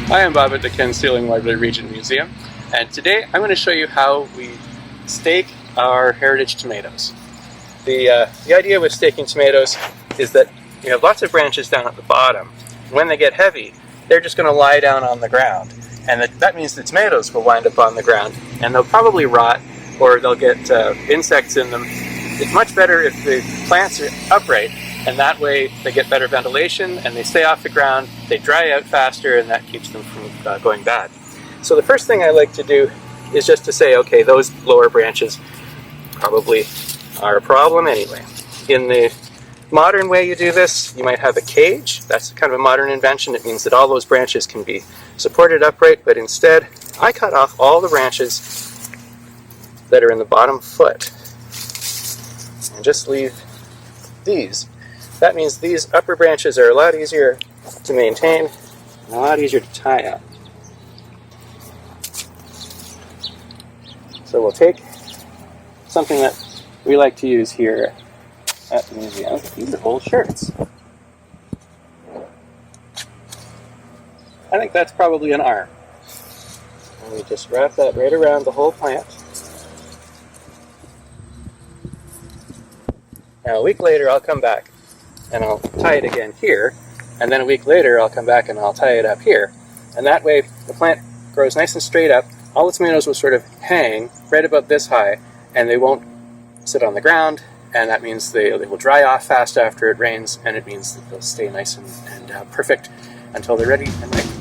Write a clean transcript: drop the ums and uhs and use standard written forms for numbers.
Hi, I'm Bob at the Concealing Waverley Region Museum, and today I'm going to show you how we stake our heritage tomatoes. The idea with staking tomatoes is that you have lots of branches down at the bottom. When they get heavy, they're just going to lie down on the ground, and that means the tomatoes will wind up on the ground, and they'll probably rot, or they'll get insects in them. It's much better if the plants are upright, and that way they get better ventilation and they stay off the ground, they dry out faster, and that keeps them from going bad. So the first thing I like to do is just to say, okay, those lower branches probably are a problem anyway. In the modern way you do this, you might have a cage. That's kind of a modern invention. It means that all those branches can be supported upright, but instead I cut off all the branches that are in the bottom foot and just leave these. That means these upper branches are a lot easier to maintain and a lot easier to tie up. So we'll take something that we like to use here at the museum. These are old shirts. I think that's probably an arm. And we just wrap that right around the whole plant. Now a week later I'll come back and I'll tie it again here, and then a week later I'll come back and I'll tie it up here. And that way the plant grows nice and straight up. All the tomatoes will sort of hang right about this high, and they won't sit on the ground, and that means they will dry off fast after it rains, and it means that they'll stay nice and perfect until they're ready and ripe.